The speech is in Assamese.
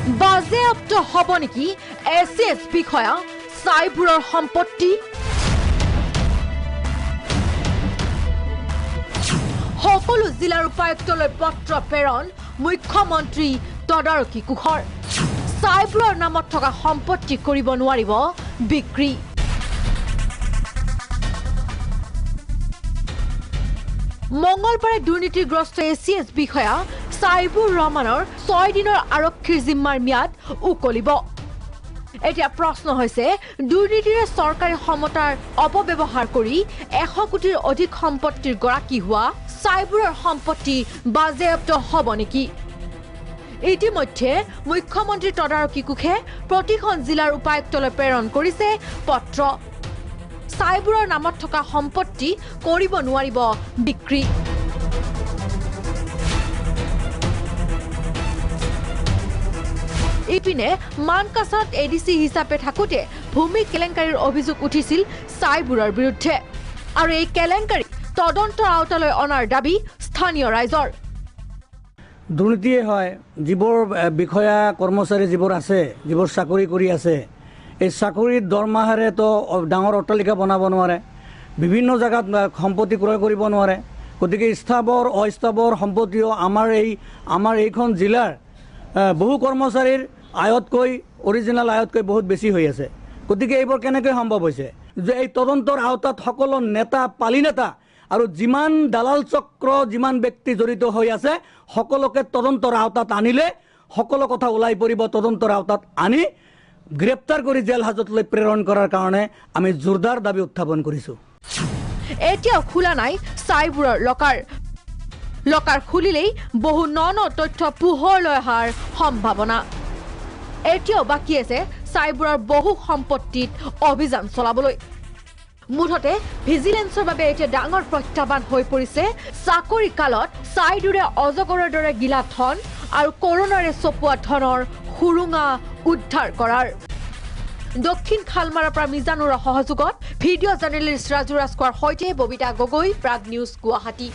বাজেয়াপ্ত হ'ব নেকি এছিএছ বিষয়া চাইবুৰৰ সম্পত্তি? সকলো জিলাৰ উপায়ুক্তলৈ পত্ৰ প্ৰেৰণ মুখ্যমন্ত্ৰী তদাৰকী কোষৰ। চাইবুৰৰ নামত থকা সম্পত্তি কৰিব নোৱাৰিব বিক্ৰী। মঙলবাৰে দুৰ্নীতিগ্ৰস্ত এছিএছ বিষয়া চাইবুৰ ৰহমানৰ 6 দিনৰ আৰক্ষীৰ জিম্মাৰ ম্যাদ উকলিব। এতিয়া প্ৰশ্ন হৈছে, দুৰ্নীতিৰে চৰকাৰী ক্ষমতাৰ অপব্যৱহাৰ কৰি 100 কোটিৰ অধিক সম্পত্তিৰ গৰাকী হোৱা চাইবুৰৰ সম্পত্তি বাজেয়াপ্ত হ'ব নেকি? ইতিমধ্যে মুখ্যমন্ত্ৰী তদাৰকী কোষে প্ৰতিখন জিলাৰ উপায়ুক্তলৈ প্ৰেৰণ কৰিছে পত্ৰ। চাইবুৰৰ নামত থকা সম্পত্তি কৰিব নোৱাৰিব বিক্ৰী। ইপিনে মানকাছাৰত এডিসি হিচাপে থাকোতে ভূমি কেলেংকাৰীৰ অভিযোগ উঠিছিল চাইবুৰৰ বিৰুদ্ধে, আৰু এই কেলেংকাৰী তদন্তৰ আওতালৈ অনাৰ দাবী স্থানীয় ৰাইজৰ। দুৰ্নীতিয়ে হয়, যিবোৰ বিষয়া কৰ্মচাৰী যিবোৰ আছে, যিবোৰ চাকৰি কৰি আছে, এই চাকৰিৰ দৰমহাৰে তো ডাঙৰ অট্টালিকা বনাব নোৱাৰে, বিভিন্ন জায়গাত সম্পত্তি ক্ৰয় কৰিব নোৱাৰে। গতিকে স্থাবৰ অস্থাবৰ সম্পত্তিও আমাৰ এইখন জিলাৰ বহু কৰ্মচাৰীৰ আয়তকৈ অৰিজিনেল আয়তকৈ বহুত বেছি হৈ আছে। গতিকে এইবোৰ কেনেকৈ সম্ভৱ হৈছে যে এই তদন্তৰ আওতাত সকলো নেতা, পালি নেতা আৰু যিমান দালাল চক্ৰ, যিমান ব্যক্তি জড়িত হৈ আছে, সকলোকে তদন্তৰ আওতাত আনিলে সকলো কথা ওলাই পৰিব। তদন্তৰ আওতাত আনি গ্ৰেপ্তাৰ কৰি জেল হাজতলৈ প্ৰেৰণ কৰাৰ কাৰণে আমি জোৰদাৰ দাবী উত্থাপন কৰিছোঁ। এতিয়াও খোলা নাই চাইবুৰৰ লকাৰ খুলিলেই বহু ন তথ্য পোহৰলৈ অহাৰ সম্ভাৱনা। এতিয়াও বাকী আছে চাইবুৰৰ বহু সম্পত্তিত অভিযান চলাবলৈ। মুঠতে ভিজিলেন্সৰ বাবে এতিয়া ডাঙৰ প্ৰত্যাহ্বান হৈ পৰিছে চাকৰি কালত চাইদুৰে অজগৰৰ দৰে গিলা ধন আৰু কৰোণাৰে চপোৱা ধনৰ সুৰুঙা উদ্ধাৰ কৰাৰ। দক্ষিণ খালমাৰাৰ পৰা মিজানুৰৰ সহযোগত ভিডিঅ' জাৰ্নেলিষ্ট ৰাজু ৰাজখোৱাৰ সৈতে ববিতা গগৈ, প্ৰাগ নিউজ, গুৱাহাটী।